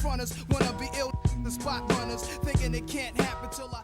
fronters wanna be ill, the spot runners, thinking it can't happen till I.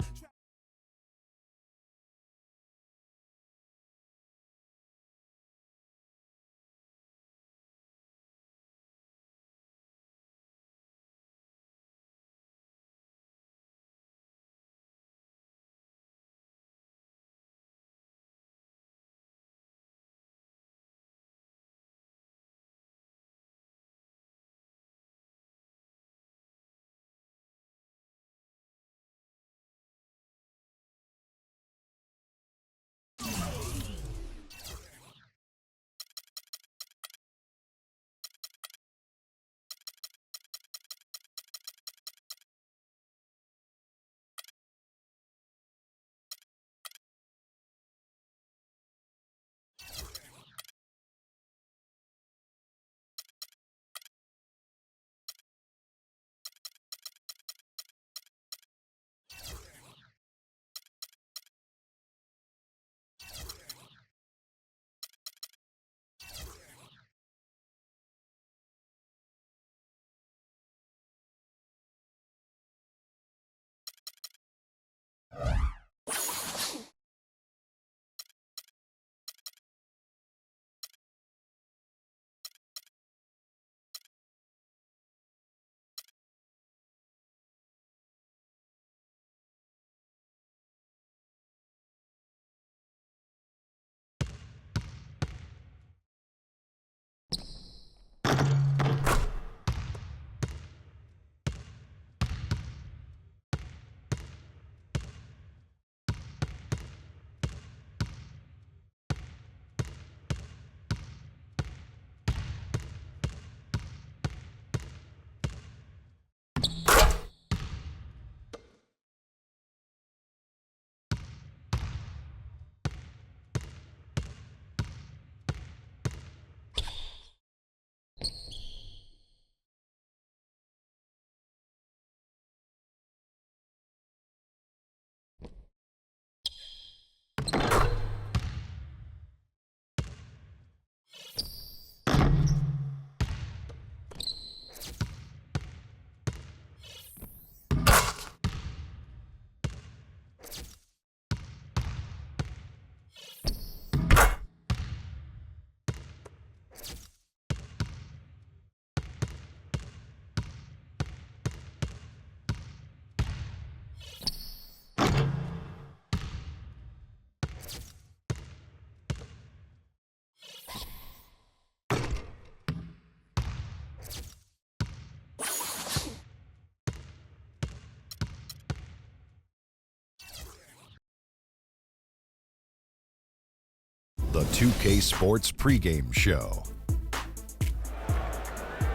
The 2K Sports pregame show.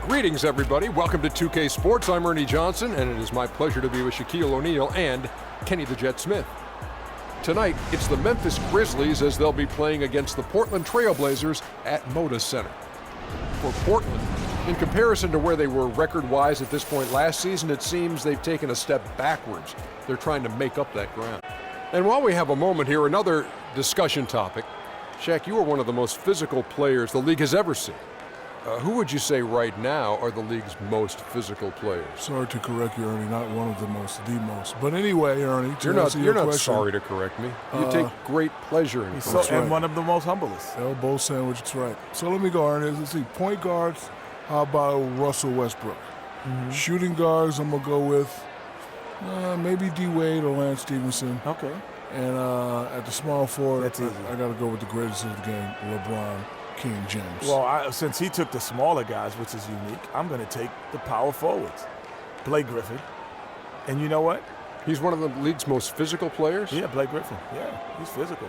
Greetings, everybody. Welcome to 2K Sports. I'm Ernie Johnson, and it is my pleasure to be with Shaquille O'Neal and Kenny the Jet Smith. Tonight, it's the Memphis Grizzlies as they'll be playing against the Portland Trailblazers at Moda Center. For Portland, in comparison to where they were record-wise at this point last season, it seems they've taken a step backwards. They're trying to make up that ground. And while we have a moment here, another discussion topic. Shaq, you are one of the most physical players the league has ever seen. Who would you say right now are the league's most physical players? Sorry to correct you, Ernie, not one of the most, the most. But anyway, Ernie, you're not sorry to correct me. You take great pleasure in it. And one of the most humblest. Elbow sandwich, that's right. So let me go, Ernie. Let's see. Point guards, how about Russell Westbrook? Mm-hmm. Shooting guards, I'm going to go with maybe D. Wade or Lance Stevenson. Okay. And at the small forward, That's easy. I got to go with the greatest of the game, LeBron King James. Well, since he took the smaller guys, which is unique, I'm going to take the power forwards. Blake Griffin. And you know what? He's one of the league's most physical players? Yeah, Blake Griffin. Yeah, he's physical.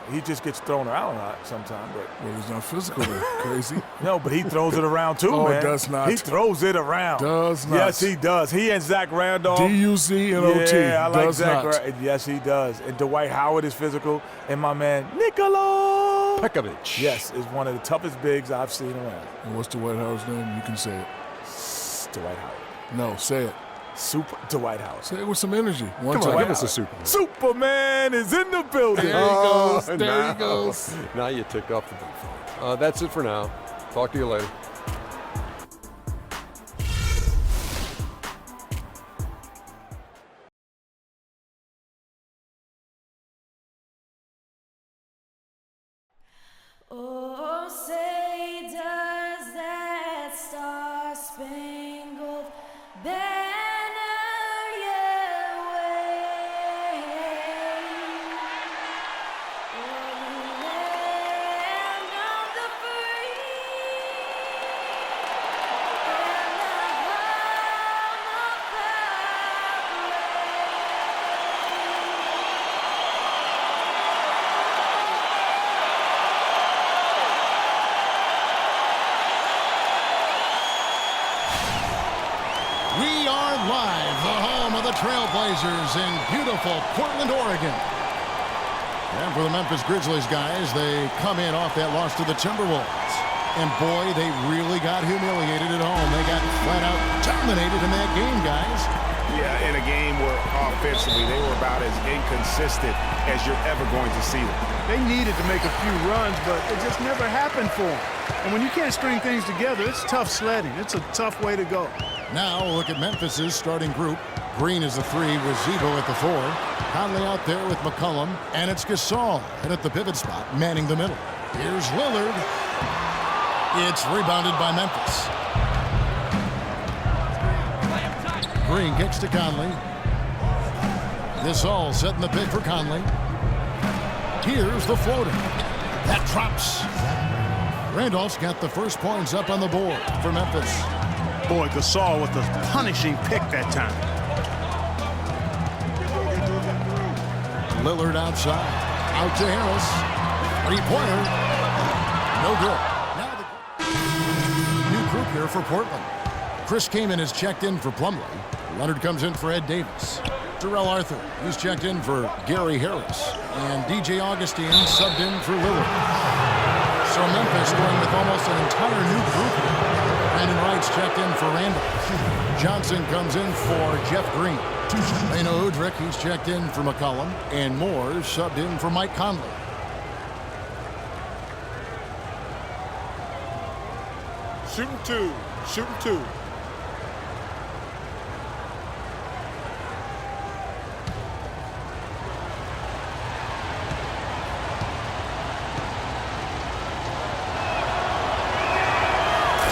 He just gets thrown around a lot sometimes. But well, he's not physical, then. Crazy. No, but he throws it around too, man. Oh, does not. He throws it around. Does not. Yes, he does. He and Zach Randolph. D-U-Z-N-O-T. Yeah, I like does Zach. not. Yes, he does. And Dwight Howard is physical. And my man, Nikola Pekovic. Yes, is one of the toughest bigs I've seen around. And what's Dwight Howard's name? You can say it. Dwight Howard. No, say it. Super Dwight Howard. Say it with some energy. Come on, give us a Superman. Superman is in the building. There he goes. There he goes. Now you ticked off the big phone. That's it for now. Talk to you later. We are live, the home of the Trailblazers in beautiful Portland, Oregon. And for the Memphis Grizzlies, guys, they come in off that loss to the Timberwolves. And boy, they really got humiliated at home. They got flat out dominated in that game, guys. Yeah, in a game where offensively they were about as inconsistent as you're ever going to see them. They needed to make a few runs, but it just never happened for them. And when you can't string things together, it's tough sledding. It's a tough way to go. Now look at Memphis's starting group. Green is the 3 with Zebo at the 4. Conley out there with McCollum. And it's Gasol. And at the pivot spot, manning the middle. Here's Lillard. It's rebounded by Memphis. Green kicks to Conley. Gasol setting the pick for Conley. Here's the floater. That drops. Randolph's got the first points up on the board for Memphis. Boy, Gasol with the punishing pick that time. Lillard outside. Out to Harris. Three-pointer. No good. Now the new group here for Portland. Chris Kaman is checked in for Plumlee. Leonard comes in for Ed Davis. Terrell Arthur, he's checked in for Gary Harris. And DJ Augustine subbed in for Lillard. So Memphis going with almost an entire new group here. Brandon Wright's checked in for Randolph. Johnson comes in for Jeff Green. Leno Udrich, he's checked in for McCollum. And Moore subbed in for Mike Conley. Shooting two. Shooting two.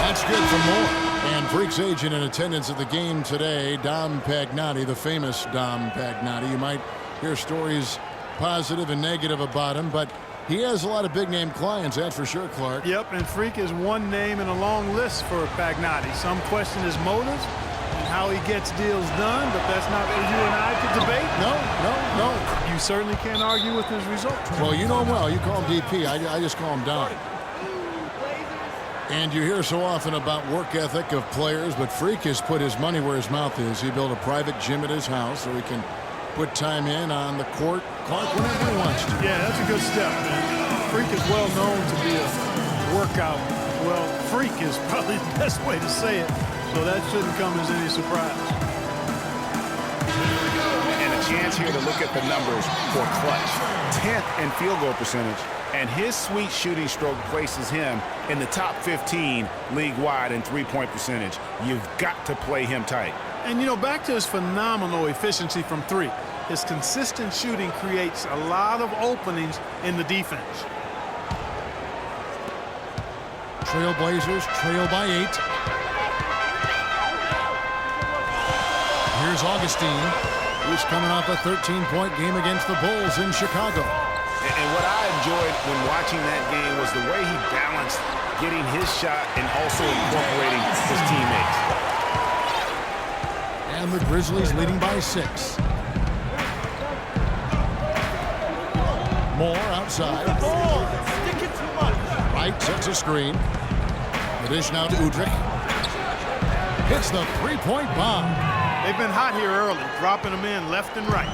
That's good for Moore. And Freak's agent in attendance at the game today, Dom Pagnotti, the famous Dom Pagnotti. You might hear stories positive and negative about him, but he has a lot of big-name clients, that's for sure, Clark. Yep, and Freak is one name in a long list for Pagnotti. Some question his motives and how he gets deals done, but that's not for you and I to debate. No. You certainly can't argue with his results. Well, you know him well. You call him DP. I just call him Dom. And you hear so often about work ethic of players, but Freak has put his money where his mouth is. He built a private gym at his house so he can put time in on the court, Clark, whenever he wants to. Yeah, that's a good step, man. Freak is well known to be a workout. Well, freak is probably the best way to say it, so that shouldn't come as any surprise. And a chance here to look at the numbers for clutch. 10th in field goal percentage, and his sweet shooting stroke places him in the top 15 league-wide in three-point percentage. You've got to play him tight. And, you know, back to his phenomenal efficiency from three. His consistent shooting creates a lot of openings in the defense. Trailblazers trail by 8. Here's Augustine, who's coming off a 13-point game against the Bulls in Chicago. And what I enjoyed when watching that game was the way he balanced getting his shot and also incorporating his teammates. And the Grizzlies leading by 6. Moore outside. Wright sets a screen. The dish now to Udrich. Hits the three-point bomb. They've been hot here early, dropping them in left and right.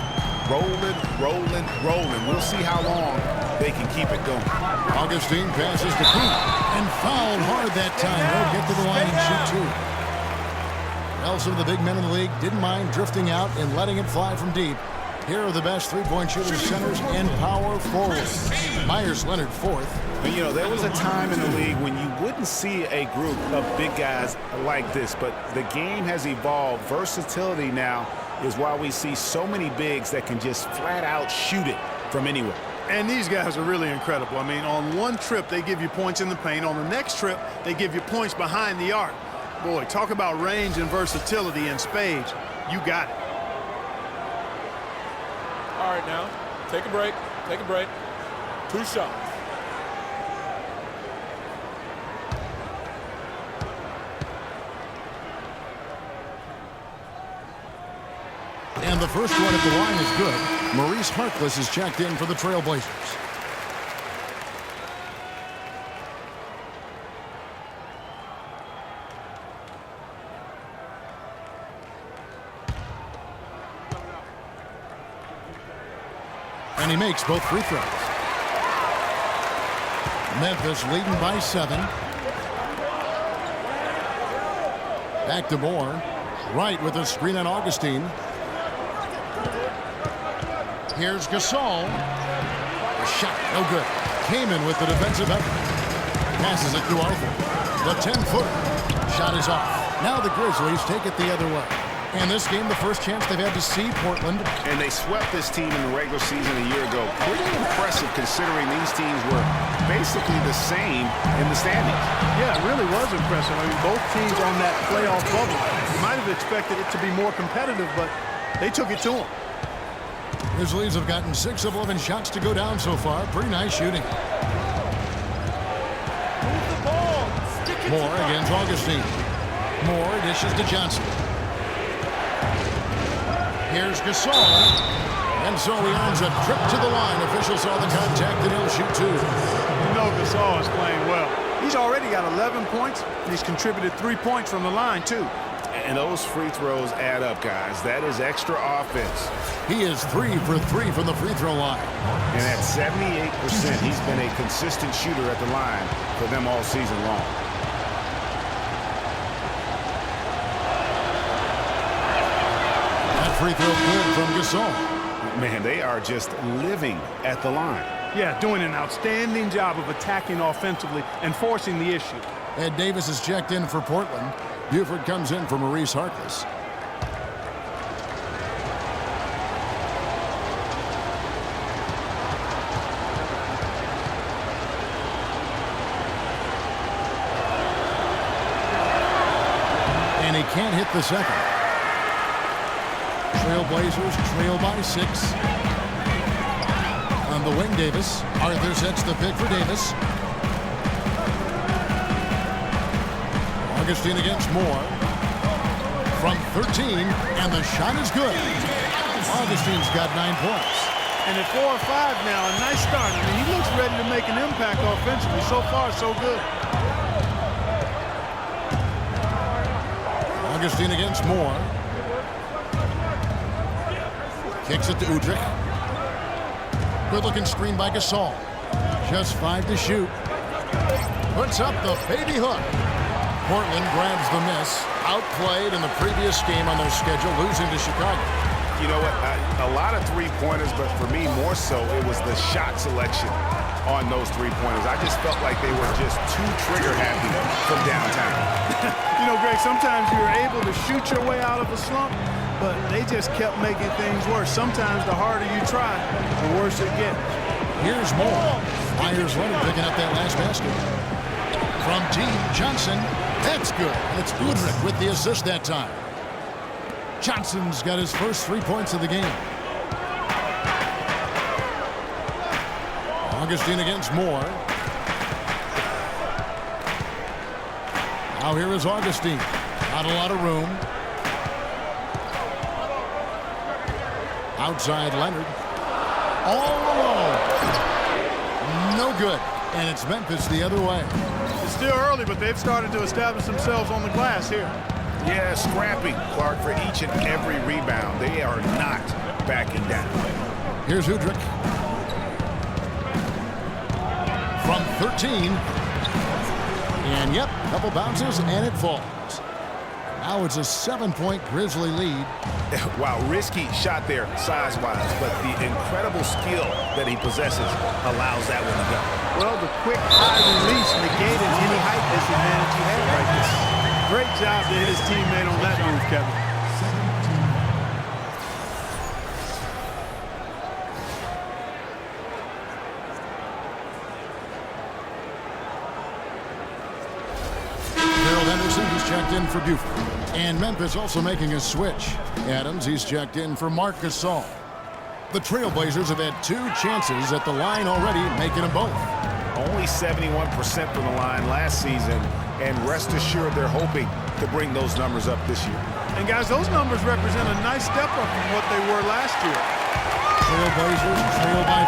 Rolling, rolling, rolling. We'll see how long they can keep it going. Augustine passes to Key and fouled hard that time. They'll get to the line and shoot two. Well, some of the big men in the league didn't mind drifting out and letting it fly from deep. Here are the best three-point shooters, centers, and power forwards. Myers Leonard fourth. But, you know, there was a time in the league when you wouldn't see a group of big guys like this, but the game has evolved. Versatility now is why we see so many bigs that can just flat out shoot it from anywhere. And these guys are really incredible. I mean, on one trip, they give you points in the paint. On the next trip, they give you points behind the arc. Boy, talk about range and versatility in spades. You got it. All right, now, take a break. Take a break. 2 shots. And the first one at the line is good. Maurice Harkless is checked in for the Trailblazers. And he makes both free throws. Memphis leading by 7. Back to Moore. Right with a screen on Augustine. Here's Gasol. The shot, no good. Kamen with the defensive effort. Passes it to Arthur. The 10-footer. Shot is off. Now the Grizzlies take it the other way. And this game, the first chance they've had to see Portland. And they swept this team in the regular season a year ago. Pretty impressive considering these teams were basically the same in the standings. Yeah, it really was impressive. I mean, both teams on that playoff bubble. You might have expected it to be more competitive, but they took it to them. Grizzlies have gotten 6 of 11 shots to go down so far. Pretty nice shooting. Moore against Augustine. Moore dishes to Johnson. Here's Gasol. And so he earns a trip to the line. Officials saw the contact and he'll shoot 2. You know Gasol is playing well. He's already got 11 points, and he's contributed 3 points from the line, too. And those free throws add up, guys. That is extra offense. He is 3 for 3 from the free throw line. And at 78%, he's been a consistent shooter at the line for them all season long. That free throw good from Gasol. Man, they are just living at the line. Yeah, doing an outstanding job of attacking offensively and forcing the issue. Ed Davis is checked in for Portland. Buford comes in for Maurice Harkless. And he can't hit the second. Trailblazers trail by 6. On the wing, Davis. Arthur sets the pick for Davis. Augustine against Moore. From 13, and the shot is good. Augustine's got 9 points. And at 4 or 5 now, a nice start. I mean, he looks ready to make an impact offensively. So far, so good. Augustine against Moore. Kicks it to Udrich. Good-looking screen by Gasol. Just 5 to shoot. Puts up the baby hook. Portland grabs the miss. Outplayed in the previous game on their schedule, losing to Chicago. You know what? A lot of three-pointers, but for me, more so, it was the shot selection on those three-pointers. I just felt like they were just too trigger-happy from downtown. You know, Greg, sometimes you're able to shoot your way out of a slump, but they just kept making things worse. Sometimes the harder you try, the worse it gets. Here's Moore. Myers Leonard picking up that last basket. From T. Johnson. That's good. And it's Udrich with the assist that time. Johnson's got his first 3 points of the game. Augustine against Moore. Now here is Augustine. Not a lot of room. Outside Leonard. All alone. No good. And it's Memphis the other way. It's still early, but they've started to establish themselves on the glass here. Yeah, scrappy, Clark, for each and every rebound. They are not backing down. Here's Udrich. From 13. And, yep, a couple bounces, and it falls. Now it's a 7-point Grizzly lead. Wow, risky shot there size-wise, but the incredible skill that he possesses allows that one to go. Well, the quick high release negated any height disadvantage he had right there. Great job to hit his teammate on that move, Kevin. checked in for Buford. And Memphis also making a switch. Adams, he's checked in for Marc Gasol. The Trailblazers have had 2 chances at the line already, making them both. Only 71% from the line last season, and rest assured they're hoping to bring those numbers up this year. And guys, those numbers represent a nice step up from what they were last year. Trailblazers trail by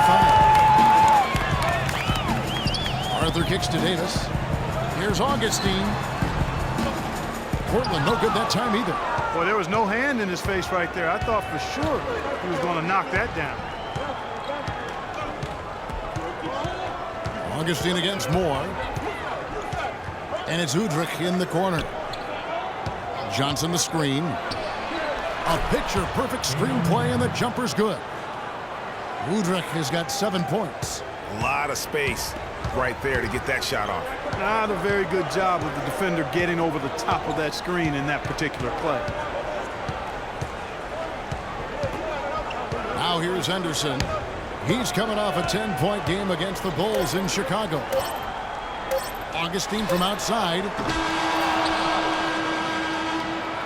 5. Arthur kicks to Davis. Here's Augustine. Portland no good that time either. Boy, there was no hand in his face right there. I thought for sure he was going to knock that down. Augustine against Moore. And it's Udrich in the corner. Johnson the screen. A picture-perfect screenplay, and the jumper's good. Udrich has got 7 points. A lot of space right there to get that shot off. Not a very good job of the defender getting over the top of that screen in that particular play. Now here's Henderson. He's coming off a 10-point game against the Bulls in Chicago. Augustine from outside.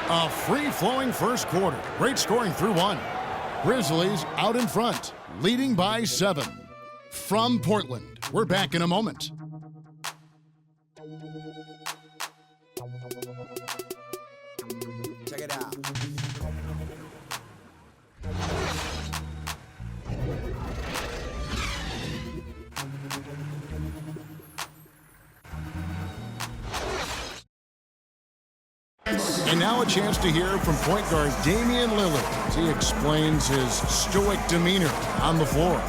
A free-flowing first quarter. Great scoring through 1. Grizzlies out in front, leading by 7. From Portland, we're back in a moment. Check it out. And now a chance to hear from point guard Damian Lillard as he explains his stoic demeanor on the floor.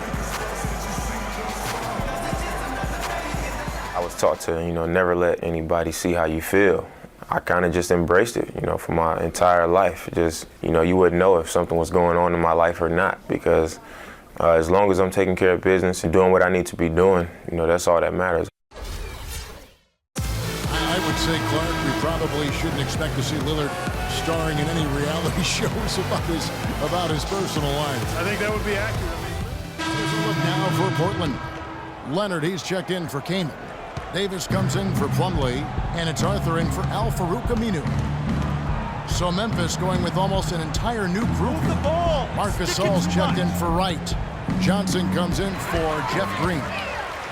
I was taught to, never let anybody see how you feel. I kind of just embraced it, for my entire life. Just, you wouldn't know if something was going on in my life or not, because as long as I'm taking care of business and doing what I need to be doing, that's all that matters. I would say, Clark, we probably shouldn't expect to see Lillard starring in any reality shows about his personal life. I think that would be accurate. Here's a look now for Portland. Leonard, he's checked in for Kaman. Davis comes in for Plumlee, and it's Arthur in for Al-Farouq Aminu. So Memphis going with almost an entire new group. Marc Gasol's checked in for Wright. Johnson comes in for Jeff Green.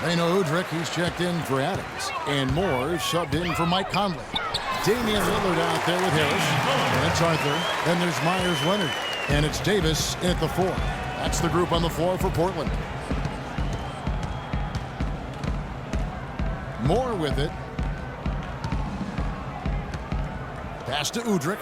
Beno Udrich, he's checked in for Adams. And Moore subbed in for Mike Conley. Damian Lillard out there with Harris. And it's Arthur. Then there's Myers Leonard. And it's Davis in at the 4. That's the group on the floor for Portland. Moore with it. Pass to Udrich.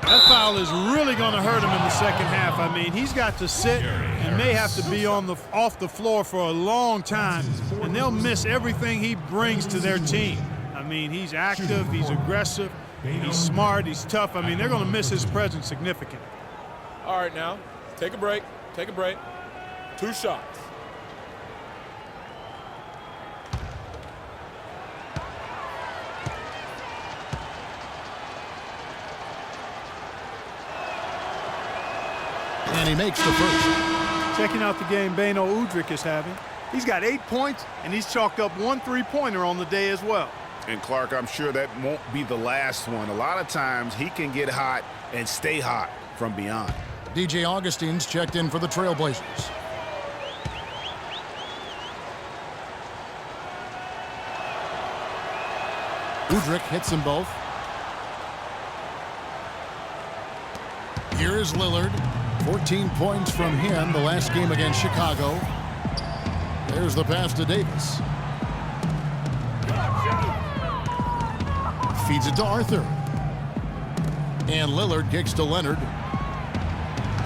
That foul is really going to hurt him in the second half. I mean, he's got to sit and may have to be off the floor for a long time, and they'll miss everything he brings to their team. I mean, he's active, he's aggressive, he's smart, he's tough. I mean, they're going to miss his presence significantly. All right, now, take a break. 2 shots. And he makes the first. Checking out the game Beno Udrich is having. He's got 8 points, and he's chalked up 1 3-pointer on the day as well. And Clark, I'm sure that won't be the last one. A lot of times he can get hot and stay hot from beyond. DJ Augustine's checked in for the Trailblazers. Udrich hits them both. Here is Lillard. 14 points from him the last game against Chicago. There's the pass to Davis. Feeds it to Arthur. And Lillard kicks to Leonard.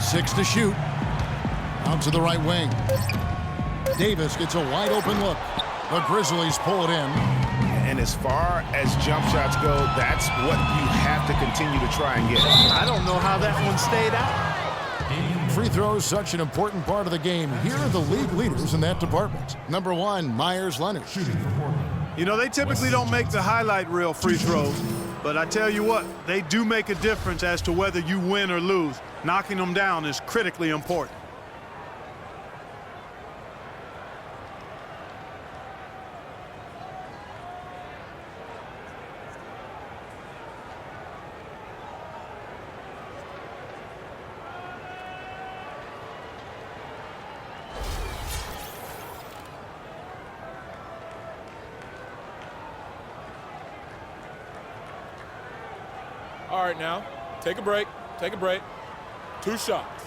6 to shoot. Out to the right wing. Davis gets a wide open look. The Grizzlies pull it in. And as far as jump shots go, that's what you have to continue to try and get. I don't know how that one stayed out. Free throws, such an important part of the game. Here are the league leaders in that department. Number 1, Myers Leonard. They typically don't make the highlight reel free throws, but I tell you what, they do make a difference as to whether you win or lose. Knocking them down is critically important. All right, now, take a break. Take a break. 2 shots.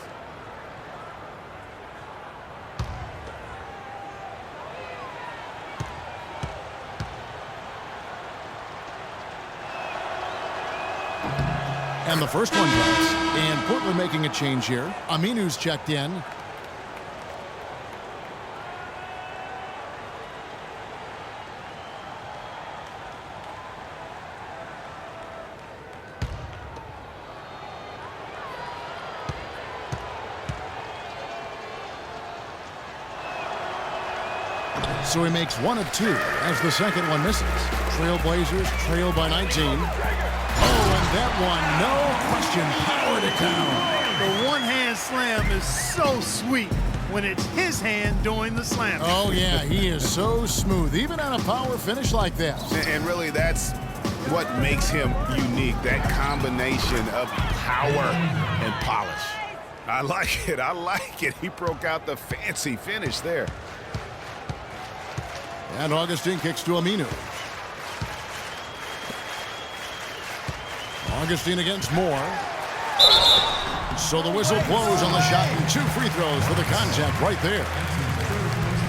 And the first one drops. And Portland making a change here. Aminu's checked in. So he makes 1 of 2 as the second one misses. Trailblazers trail by 19. Oh, and that one, no question, powered it down. The one-hand slam is so sweet when it's his hand doing the slam. Oh, yeah, he is so smooth, even on a power finish like that. And really, that's what makes him unique, that combination of power and polish. I like it. I like it. He broke out the fancy finish there. And Augustine kicks to Aminu. Augustine against Moore. So the whistle blows on the shot and 2 free throws for the contact right there.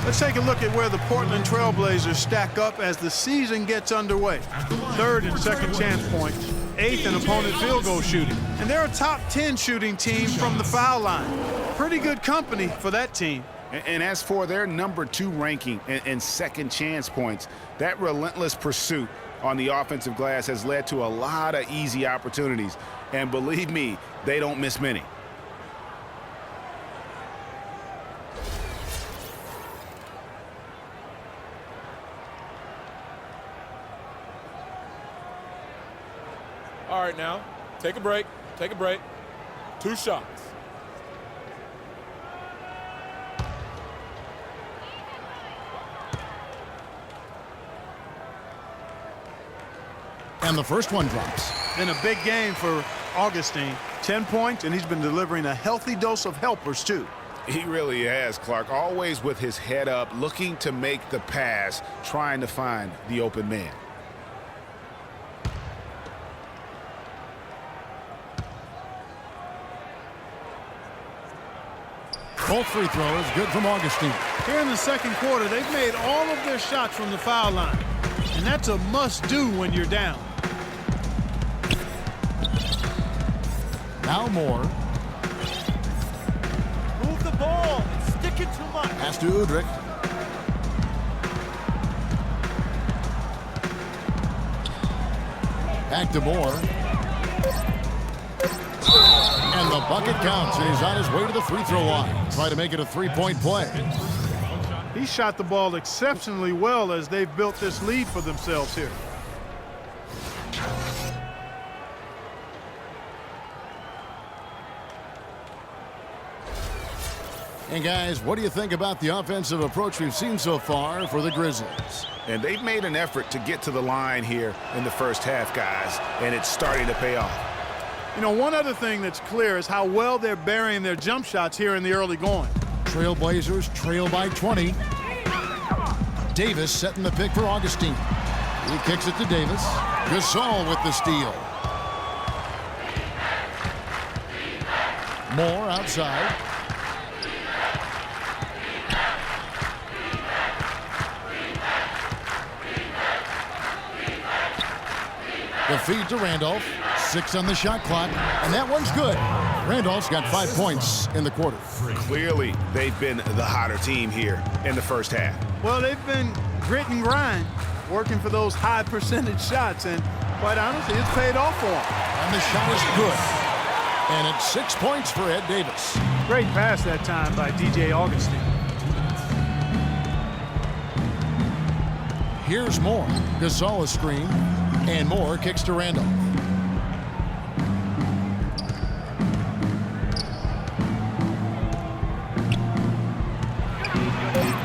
Let's take a look at where the Portland Trailblazers stack up as the season gets underway. 3rd and second chance points, 8th in opponent field goal shooting. And they're a top 10 shooting team from the foul line. Pretty good company for that team. And as for their number 2 ranking and second chance points, that relentless pursuit on the offensive glass has led to a lot of easy opportunities. And believe me, they don't miss many. All right, now, take a break. Take a break. 2 shots. And the first one drops. Been a big game for Augustine. 10 points, and he's been delivering a healthy dose of helpers, too. He really has, Clark. Always with his head up, looking to make the pass, trying to find the open man. Both free throws good from Augustine. Here in the second quarter, they've made all of their shots from the foul line. And that's a must-do when you're down. Now Moore. Move the ball and stick it too much. Pass to Udrich. Back to Moore. And the bucket counts, and he's on his way to the free throw line. Try to make it a 3-point play. He shot the ball exceptionally well as they've built this lead for themselves here. And guys, what do you think about the offensive approach we've seen so far for the Grizzlies? And they've made an effort to get to the line here in the first half, guys, and it's starting to pay off. You know, one other thing that's clear is how well they're burying their jump shots here in the early going. Trailblazers trail by 20. Davis setting the pick for Augustine. He kicks it to Davis. Gasol with the steal. Moore outside. The feed to Randolph. 6 on the shot clock, and that one's good. Randolph's got 5 points in the quarter. Clearly, they've been the hotter team here in the first half. Well, they've been grit and grind, working for those high percentage shots, and quite honestly, it's paid off for them. And the shot is good. And it's 6 points for Ed Davis. Great pass that time by DJ Augustine. Here's Moore. Gasol a screen, and Moore kicks to Randolph.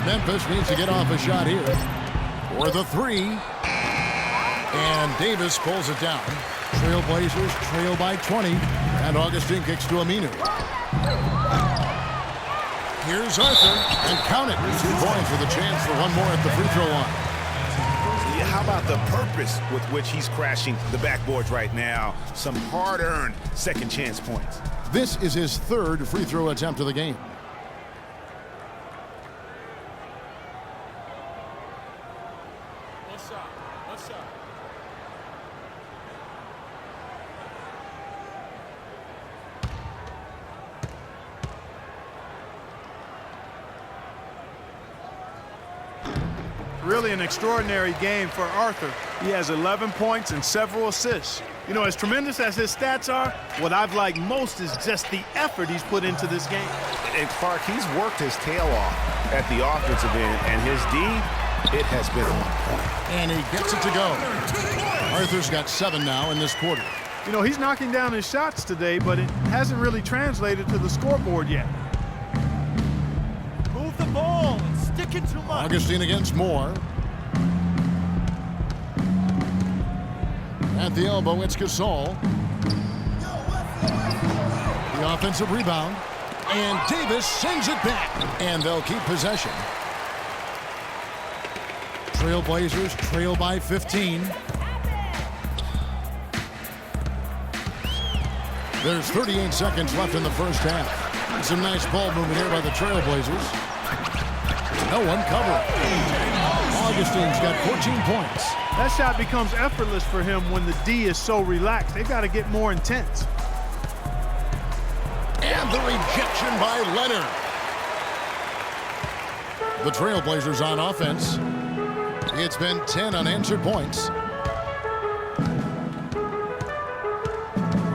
Memphis needs to get off a shot here for the 3. And Davis pulls it down. Trailblazers trail by 20. And Augustine kicks to Aminu. Here's Arthur. And count it. 2 points with a chance for one more at the free throw line. How how about the purpose with which he's crashing the backboards right now? Some hard-earned second chance points. This is his third free throw attempt of the game. Left side. Left side. Really an extraordinary game for Arthur. He has 11 points and several assists. You know, as tremendous as his stats are, what I've liked most is just the effort he's put into this game. And Clark, he's worked his tail off at the offensive end, and his D, it has been on point. And he gets it to go. Arthur's got 7 now in this quarter. You know, he's knocking down his shots today, but it hasn't really translated to the scoreboard yet. Move the ball and stick it too much. Augustine against Moore. At the elbow, it's Gasol. The offensive rebound. And Davis sends it back. And they'll keep possession. Trailblazers trail by 15. There's 38 seconds left in the first half. Some nice ball movement here by the Trailblazers. No one covering. Augustine's got 14 points. That shot becomes effortless for him when the D is so relaxed. They've got to get more intense. And the rejection by Leonard. The Trailblazers on offense. It's been 10 unanswered points.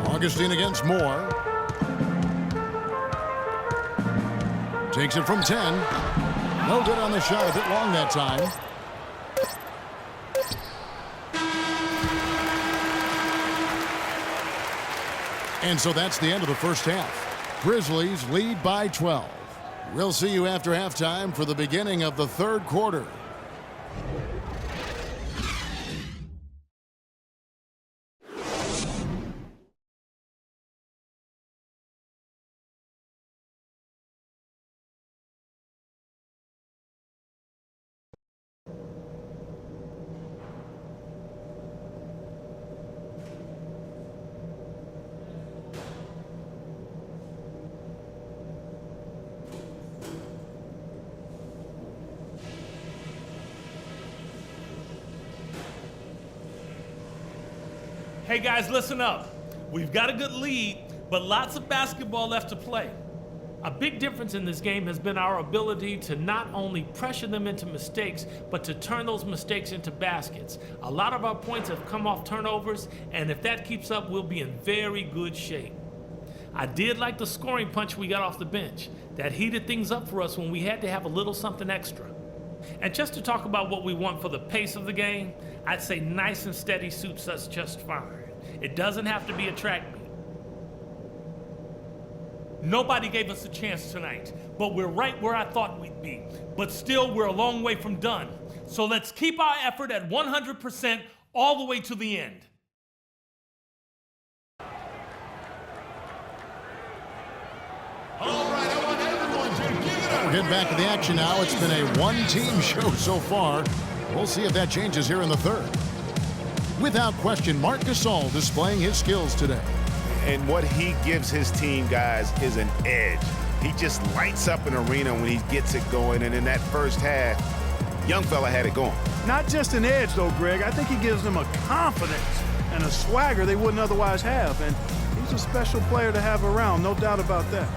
Augustine against Moore. Takes it from 10. No good on the shot, a bit long that time. And so that's the end of the first half. Grizzlies lead by 12. We'll see you after halftime for the beginning of the third quarter. Hey guys, listen up. We've got a good lead, but lots of basketball left to play. A big difference in this game has been our ability to not only pressure them into mistakes, but to turn those mistakes into baskets. A lot of our points have come off turnovers, and if that keeps up, we'll be in very good shape. I did like the scoring punch we got off the bench. That heated things up for us when we had to have a little something extra. And just to talk about what we want for the pace of the game, I'd say nice and steady suits us just fine. It doesn't have to be a track meet. Nobody gave us a chance tonight, but we're right where I thought we'd be. But still, we're a long way from done. So let's keep our effort at 100% all the way to the end. All right, I want everyone to give it up. We're getting back to the action now. It's been a one-team show so far. We'll see if that changes here in the third. Without question, Marc Gasol displaying his skills today. And what he gives his team, guys, is an edge. He just lights up an arena when he gets it going. And in that first half, young fella had it going. Not just an edge, though, Greg. I think he gives them a confidence and a swagger they wouldn't otherwise have. And he's a special player to have around, no doubt about that.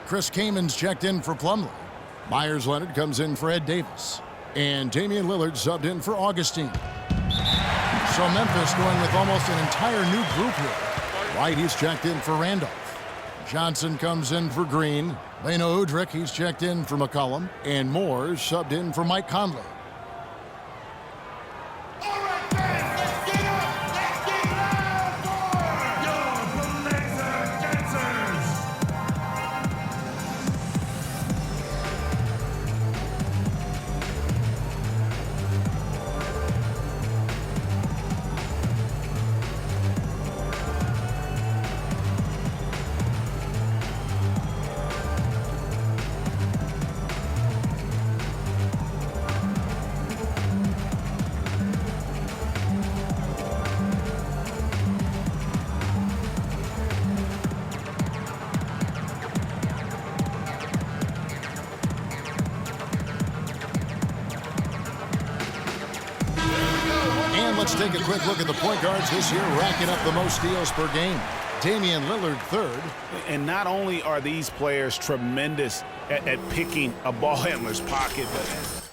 Chris Kamen's checked in for Plumlee. Myers Leonard comes in for Ed Davis. And Damian Lillard subbed in for Augustine. So Memphis going with almost an entire new group here. White, he's checked in for Randolph. Johnson comes in for Green. Beno Udrih, he's checked in for McCollum. And Moore subbed in for Mike Conley. Let's take a quick look at the point guards this year, racking up the most steals per game. Damian Lillard third. And not only are these players tremendous at picking a ball handler's pocket, but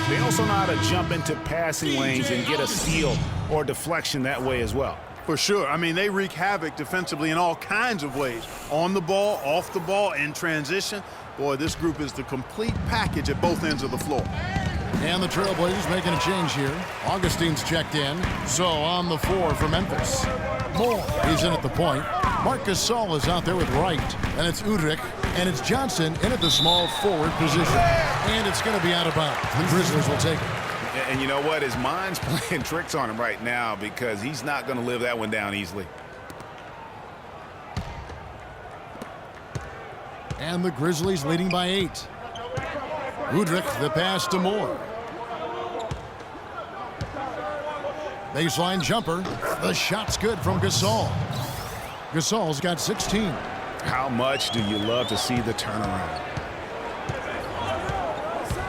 they also know how to jump into passing lanes and get a steal or deflection that way as well. For sure. I mean, they wreak havoc defensively in all kinds of ways. On the ball, off the ball, in transition. Boy, this group is the complete package at both ends of the floor. And the Trailblazers making a change here. Augustine's checked in. So on the floor for Memphis. Moore, he's in at the point. Marc Gasol is out there with Wright. And it's Udrih. And it's Johnson in at the small forward position. And it's going to be out of bounds. The Grizzlies will take it. And you know what? His mind's playing tricks on him right now because he's not going to live that one down easily. And the Grizzlies leading by 8. Udrih, the pass to Moore. Baseline jumper. The shot's good from Gasol. Gasol's got 16. How much do you love to see the turnaround?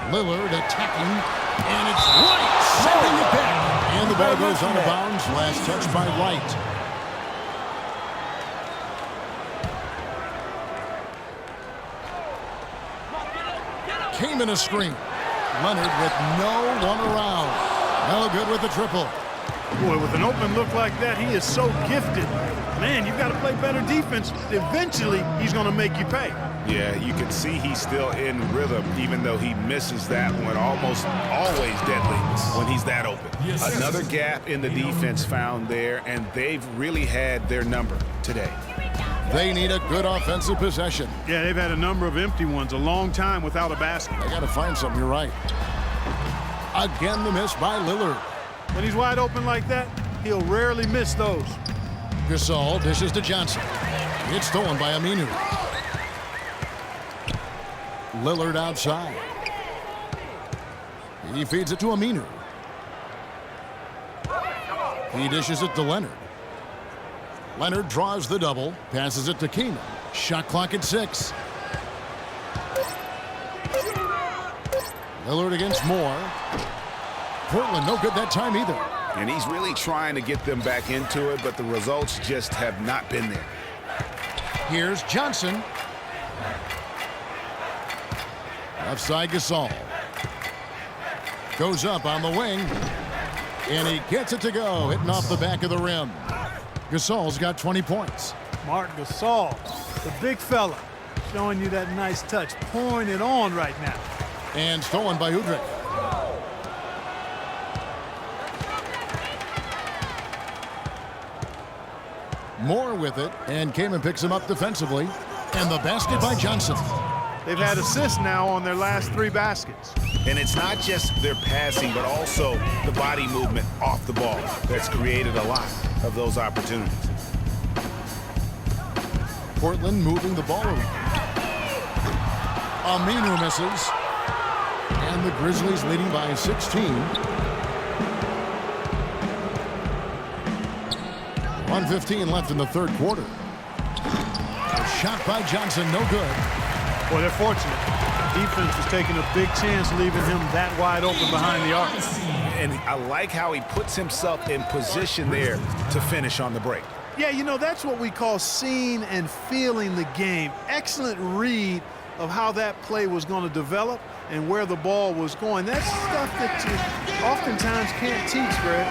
Lillard attacking, and it's Wright sending it back. And the ball goes out of bounds. Last touch by Wright. Came in a screen. Leonard with no one around. No good with the triple. Boy, with an open look like that, he is so gifted. Man, you've got to play better defense. Eventually, he's going to make you pay. Yeah, you can see he's still in rhythm, even though he misses that one. Almost always deadly when he's that open. Another gap in the defense found there, and they've really had their number today. They need a good offensive possession. Yeah, they've had a number of empty ones, a long time without a basket. They got to find something, you're right. Again, the miss by Lillard. When he's wide open like that, he'll rarely miss those. Gasol dishes to Johnson. It's stolen by Aminu. Lillard outside. He feeds it to Aminu. He dishes it to Leonard. Leonard draws the double, passes it to Keenan. Shot clock at 6. Lillard against Moore. Portland no good that time either. And he's really trying to get them back into it, but the results just have not been there. Here's Johnson. Left side Gasol. Goes up on the wing. And he gets it to go, hitting off the back of the rim. Gasol's got 20 points. Marc Gasol, the big fella, showing you that nice touch, pouring it on right now. And stolen by Udrih. Moore with it, and Kamen picks him up defensively. And the basket by Johnson. They've had assists now on their last 3 baskets. And it's not just their passing, but also the body movement off the ball that's created a lot of those opportunities. Portland moving the ball around. Aminu misses. And the Grizzlies leading by 16. 1:15 left in the third quarter. A shot by Johnson, no good. Boy, they're fortunate. Defense was taking a big chance leaving him that wide open behind the arc. And I like how he puts himself in position there to finish on the break. Yeah, you know, that's what we call seeing and feeling the game. Excellent read of how that play was going to develop and where the ball was going. That's stuff that you oftentimes can't teach, Greg.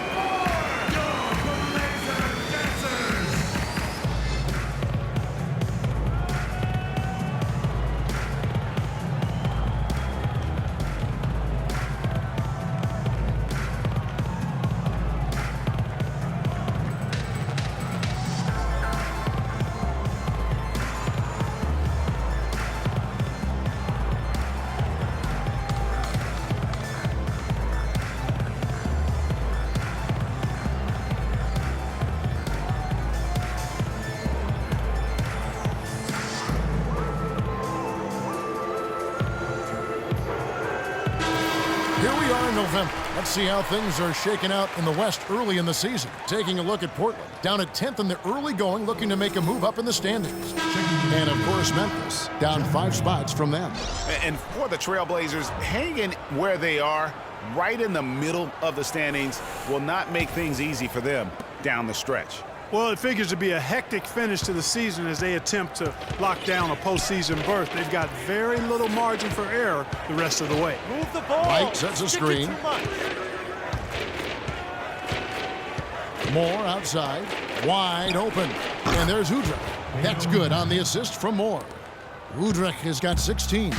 November. Let's see how things are shaking out in the West early in the season. Taking a look at Portland, down at 10th in the early going, looking to make a move up in the standings. And, of course, Memphis, down 5 spots from them. And for the Trailblazers, hanging where they are, right in the middle of the standings, will not make things easy for them down the stretch. Well, it figures to be a hectic finish to the season as they attempt to lock down a postseason berth. They've got very little margin for error the rest of the way. Move the ball. White sets a screen. Moore outside, wide open. And there's Udrih. That's good on the assist from Moore. Udrih has got 16.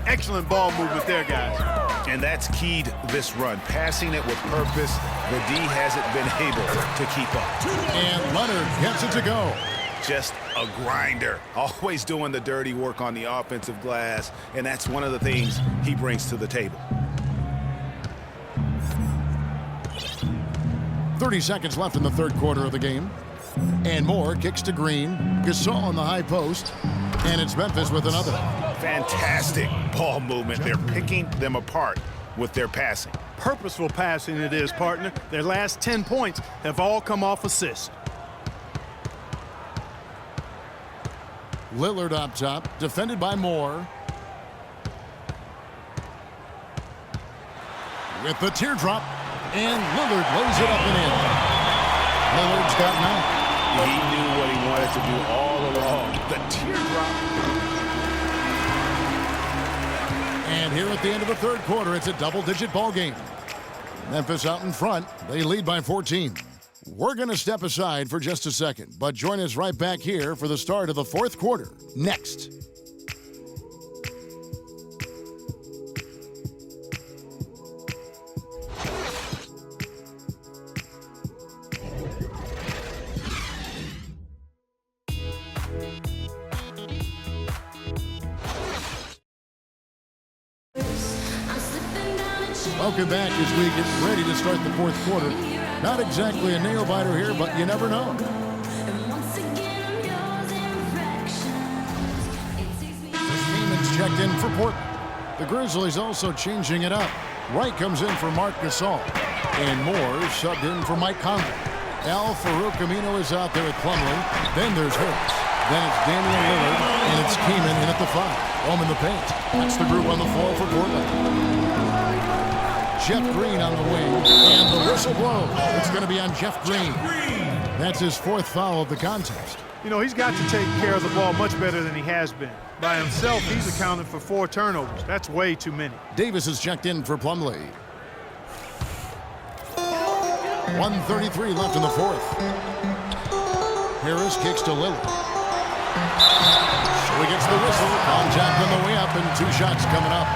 Excellent ball movement there, guys. And that's keyed this run. Passing it with purpose. The D hasn't been able to keep up. And Leonard gets it to go. Just a grinder. Always doing the dirty work on the offensive glass. And that's one of the things he brings to the table. 30 seconds left in the third quarter of the game. And Moore kicks to Green. Gasol on the high post. And it's Memphis with another. Fantastic ball movement. They're picking them apart with their passing. Purposeful passing it is, partner. Their last 10 points have all come off assists. Lillard up top, defended by Moore. With the teardrop, and Lillard lays it up and in. Lillard's got 9. He knew what he wanted to do all along. The teardrop. And here at the end of the third quarter, it's a double-digit ball game. Memphis out in front. They lead by 14. We're going to step aside for just a second, but join us right back here for the start of the fourth quarter next. Welcome back as we get ready to start the fourth quarter. Not exactly a nail-biter here, but you never know. Freeman's checked in for Portland. The Grizzlies also changing it up. Wright comes in for Marc Gasol. And Moore subbed in for Mike Conley. Al Farouk Amino is out there at Plumlee. Then there's Hurts. Then it's Damian Lillard, and it's Keenan in at the 5. Home in the paint. That's the group on the floor for Portland. Jeff Green on the wing, and the whistle blows. It's going to be on Jeff Green. That's his 4th foul of the contest. You know, he's got to take care of the ball much better than he has been. By himself, he's accounted for 4 turnovers. That's way too many. Davis is checked in for Plumlee. 1:33 left in the fourth. Harris kicks to Lillard. So he gets the whistle. Contact on the way up, and 2 shots coming up.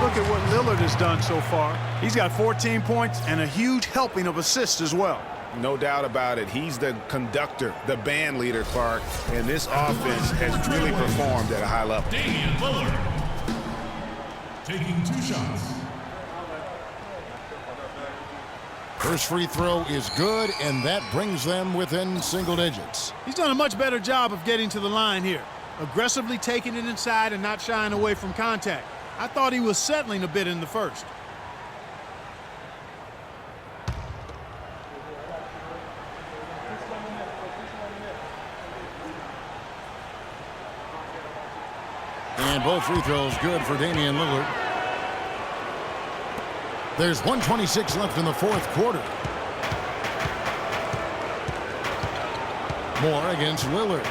Look at what Lillard has done so far. He's got 14 points and a huge helping of assists as well. No doubt about it. He's the conductor, the band leader, Clark, and this offense has really performed at a high level. Damian Lillard taking 2 shots. First free throw is good, and that brings them within single digits. He's done a much better job of getting to the line here. Aggressively taking it inside and not shying away from contact. I thought he was settling a bit in the first. And both free throws good for Damian Lillard. There's 1:26 left in the fourth quarter. Moore against Lillard.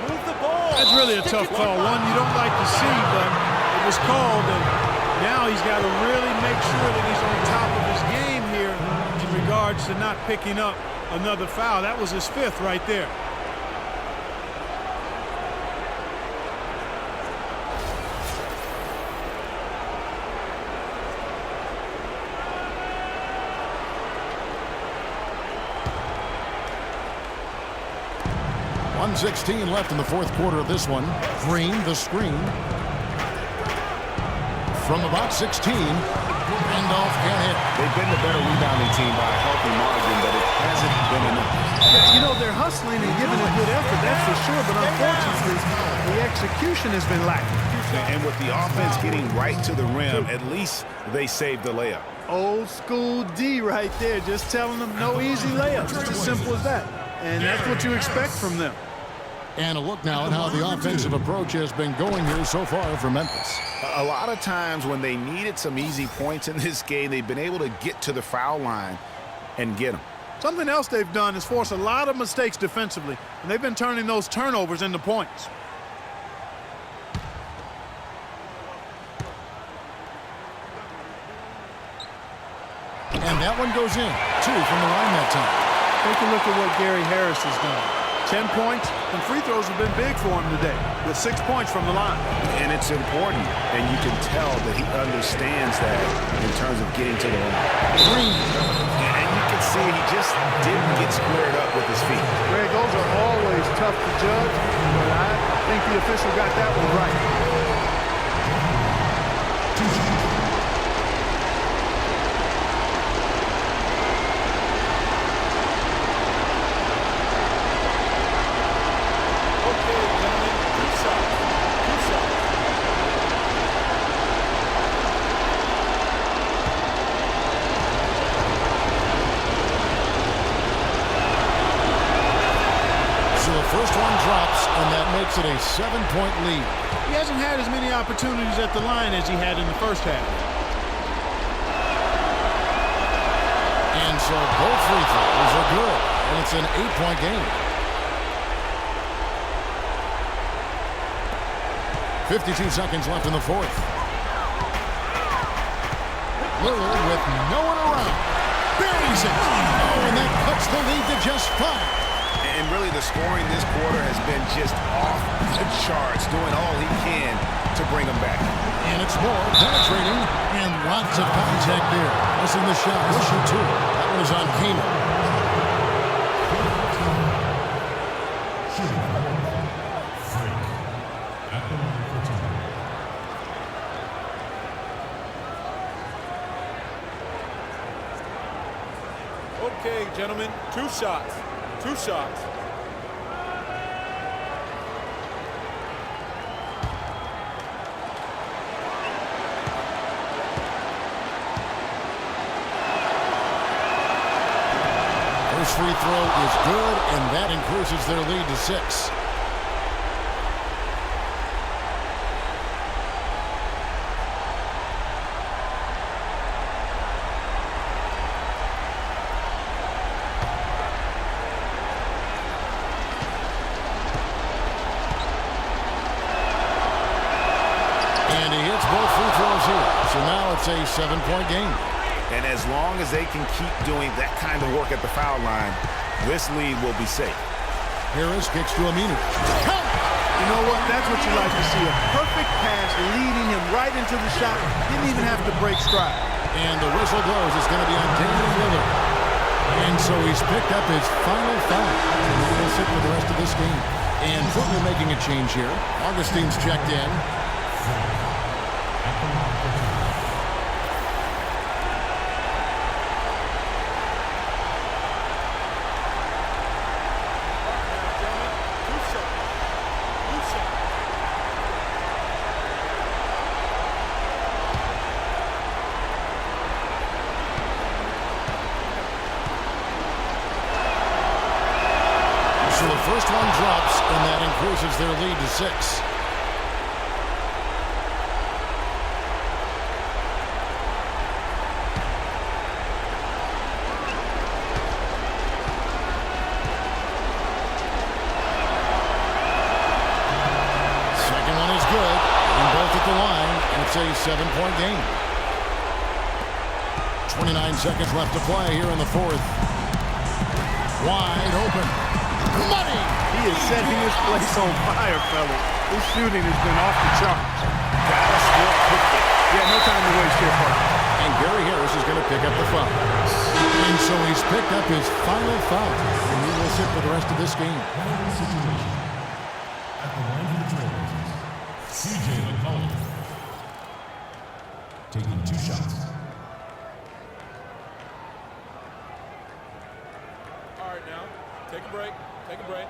Move the ball. That's really a tough call. One you don't like to see, but it was called, and now he's got to really make sure that he's on top of his game here in regards to not picking up another foul. That was his 5th right there. .16 left in the fourth quarter of this one. Green, the screen. From about 16, Randolph can't hit. They've been the better rebounding team by a healthy margin, but it hasn't been enough. Yeah, you know, they're hustling and giving a good effort, that's for sure, but unfortunately, the execution has been lacking. And with the offense getting right to the rim, at least they saved the layup. Old school D right there, just telling them no easy layups. It's as simple as that. And that's what you expect from them. And a look now at how the offensive approach has been going here so far for Memphis. A lot of times when they needed some easy points in this game, they've been able to get to the foul line and get them. Something else they've done is force a lot of mistakes defensively, and they've been turning those turnovers into points. And that one goes in. 2 from the line that time. Take a look at what Gary Harris has done. 10 points, and free throws have been big for him today, with 6 points from the line. And it's important, and you can tell that he understands that in terms of getting to the line. And you can see he just didn't get squared up with his feet. Greg, those are always tough to judge, but I think the official got that one right. First one drops, and that makes it a 7-point lead. He hasn't had as many opportunities at the line as he had in the first half. And so both free throws are good, and it's an 8-point game. 52 seconds left in the fourth. Lillard with no one around. Buries it. Oh, and that cuts the lead to just 5. And really the scoring this quarter has been just off the charts, doing all he can to bring them back. And it's more penetrating and lots of contact there. Missing the shot. We'll shoot 2. That one is on Kaman. Okay, gentlemen, 2 shots. 2 shots. First free throw is good, and that increases their lead to 6. And he hits both free throws here. So now it's a 7-point game. And as long as they can keep doing that kind of work at the foul line, this lead will be safe. Harris kicks to Aminu. You know what? That's what you like to see. A perfect pass leading him right into the shot. Didn't even have to break stride. And the whistle blows. It's going to be on Damian Lillard. And so he's picked up his final foul. And he'll sit for the rest of this game. And quickly making a change here. Augustine's checked in. So the first one drops, and that increases their lead to 6. It's a 7-point game. 29 seconds left to play here in the fourth. Wide open. Money! He is setting his place on fire, fellas. His shooting has been off the charts. Gotta score quickly. Yeah, no time to waste here, partner. And Gary Harris is going to pick up the foul. And so he's picked up his final foul. And he will sit for the rest of this game. At the line for the Trailblazers, CJ McCollum taking 2 shots. All right, now, take a break. Take a break.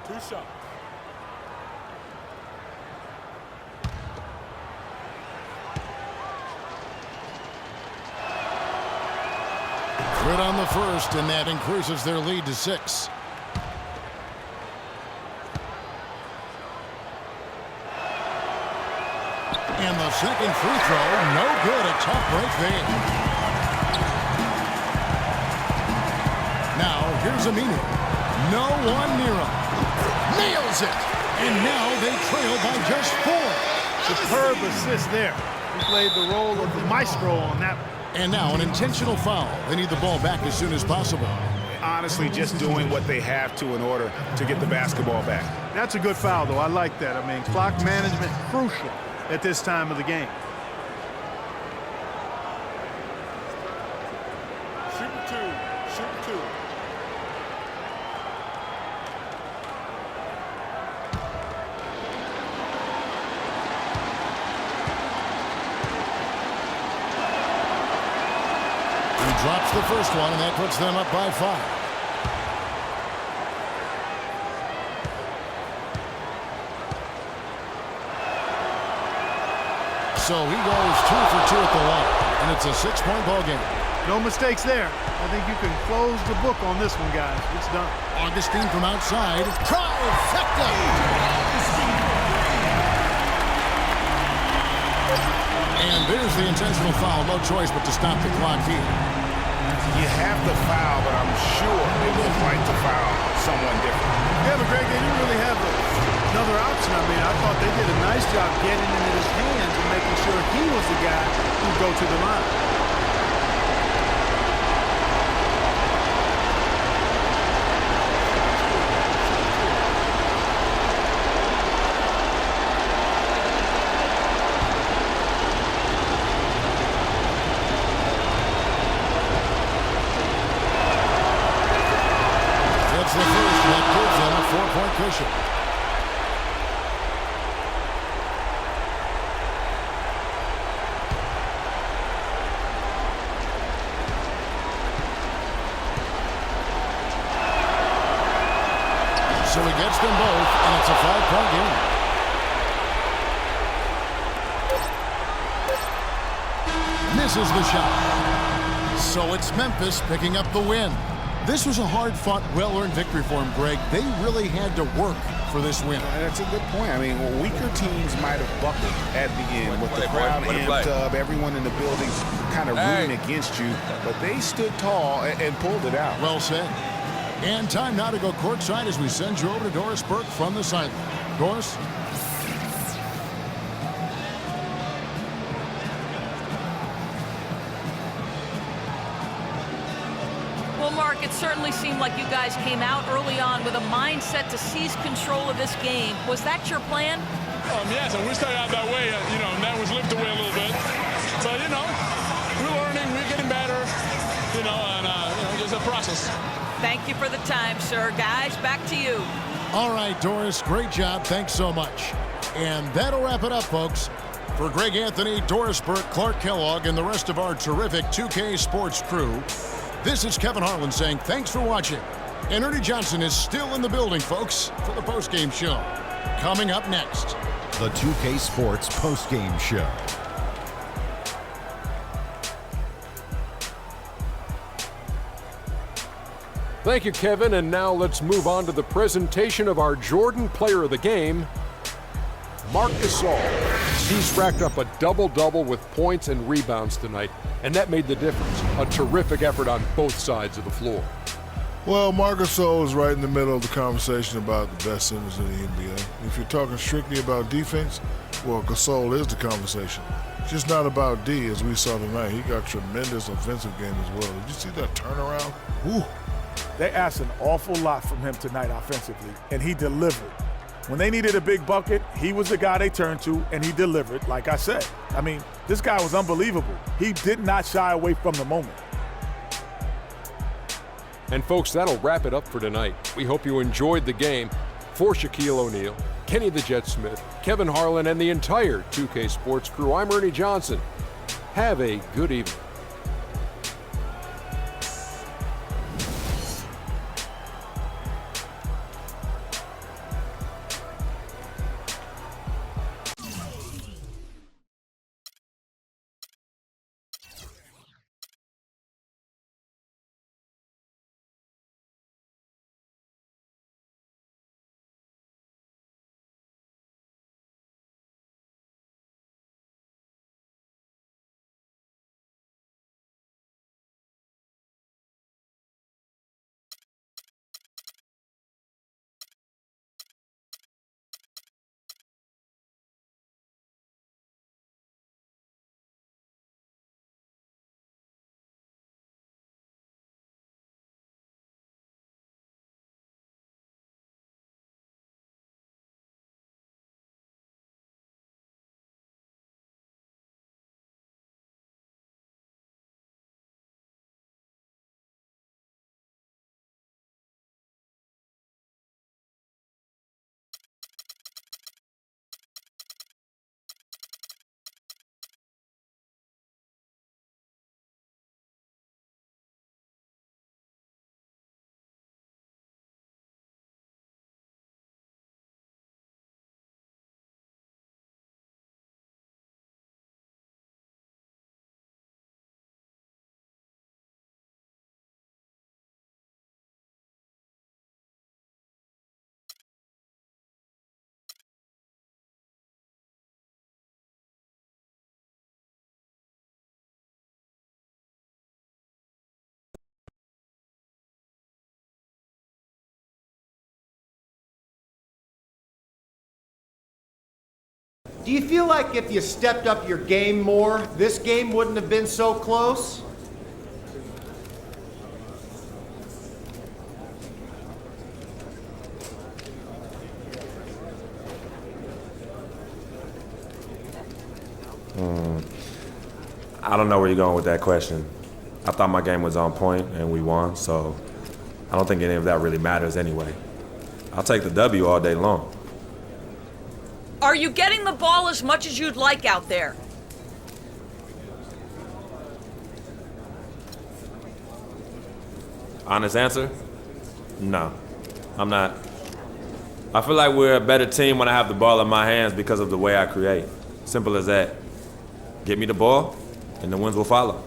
2 shots. Good on the first, and that increases their lead to 6. And the second free throw, no good. A tough break there. Now, here's Aminu. No one near him. Nails it. And now they trail by just 4. Superb assist there. He played the role of the maestro on that one. And now an intentional foul. They need the ball back as soon as possible. Honestly, just doing what they have to in order to get the basketball back. That's a good foul, though. I like that. I mean, clock management crucial at this time of the game. Shoot 2. Shoot 2. Drops the first one, and that puts them up by 5. So he goes 2 for 2 at the line, and it's a 6-point ball game. No mistakes there. I think you can close the book on this one, guys. It's done. Augustine from outside. Trifecta! And there's the intentional foul. No choice but to stop the clock here. You have the foul, but I'm sure they would like to foul someone different. Yeah, but Greg, they didn't really have another option. I mean, I thought they did a nice job getting into his hands and making sure he was the guy who'd go to the line. The first that gives them a 4-point cushion. So he gets them both, and it's a 5-point game. Misses the shot. So it's Memphis picking up the win. This was a hard-fought, well-earned victory for him, Greg. They really had to work for this win. That's a good point. I mean, weaker teams might have buckled at the end with the crowd amped up, everyone in the building kind of rooting against you, but they stood tall and pulled it out. Well said. And time now to go courtside as we send you over to Doris Burke from the sideline. Doris? Well, Mark, it certainly seemed like you guys came out early on with a mindset to seize control of this game. Was that your plan? Yes, and we started out that way, and that was lift away a little bit. But, we're learning, we're getting better, and, just a process. Thank you for the time, sir. Guys, back to you. All right, Doris, great job. Thanks so much. And that'll wrap it up, folks. For Greg Anthony, Doris Burke, Clark Kellogg, and the rest of our terrific 2K Sports crew, this is Kevin Harlan saying thanks for watching. And Ernie Johnson is still in the building, folks, for the postgame show. Coming up next, the 2K Sports postgame show. Thank you, Kevin. And now let's move on to the presentation of our Jordan Player of the Game, Marc Gasol. He's racked up a double-double with points and rebounds tonight, and that made the difference. A terrific effort on both sides of the floor. Well, Marc Gasol is right in the middle of the conversation about the best centers in the NBA. If you're talking strictly about defense, well, Gasol is the conversation. It's just not about D, as we saw tonight. He got tremendous offensive game as well. Did you see that turnaround? Woo. They asked an awful lot from him tonight offensively, and he delivered. When they needed a big bucket, he was the guy they turned to, and he delivered, like I said. I mean, this guy was unbelievable. He did not shy away from the moment. And folks, that'll wrap it up for tonight. We hope you enjoyed the game. For Shaquille O'Neal, Kenny the Jet Smith, Kevin Harlan, and the entire 2K Sports crew, I'm Ernie Johnson. Have a good evening. Do you feel like if you stepped up your game more, this game wouldn't have been so close? I don't know where you're going with that question. I thought my game was on point and we won, so I don't think any of that really matters anyway. I'll take the W all day long. Are you getting the ball as much as you'd like out there? Honest answer? No, I'm not. I feel like we're a better team when I have the ball in my hands because of the way I create. Simple as that. Get me the ball, and the wins will follow.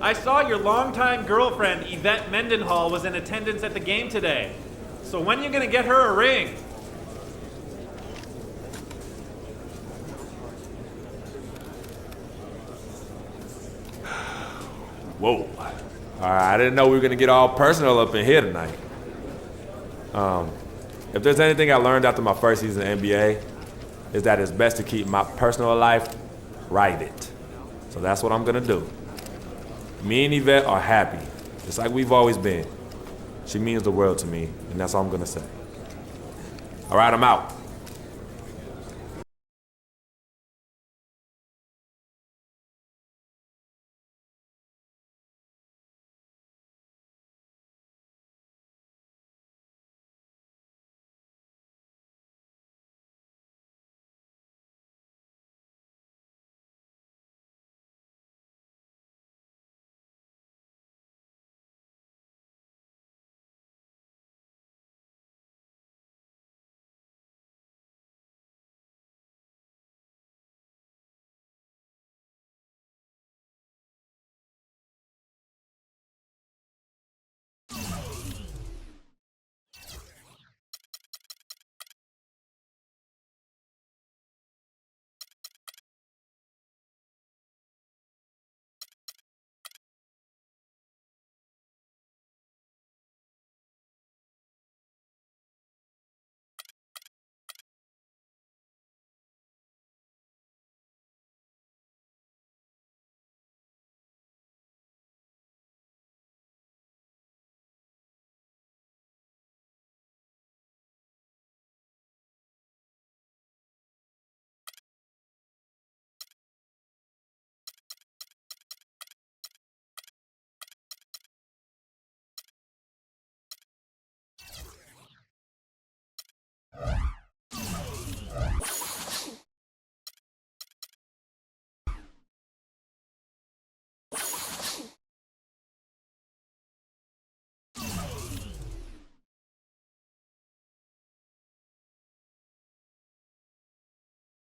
I saw your longtime girlfriend, Yvette Mendenhall, was in attendance at the game today. So when are you going to get her a ring? Whoa. All right, I didn't know we were going to get all personal up in here tonight. If there's anything I learned after my first season in the NBA, is that it's best to keep my personal life private. So that's what I'm going to do. Me and Yvette are happy, just like we've always been. She means the world to me, and that's all I'm going to say. All right, I'm out.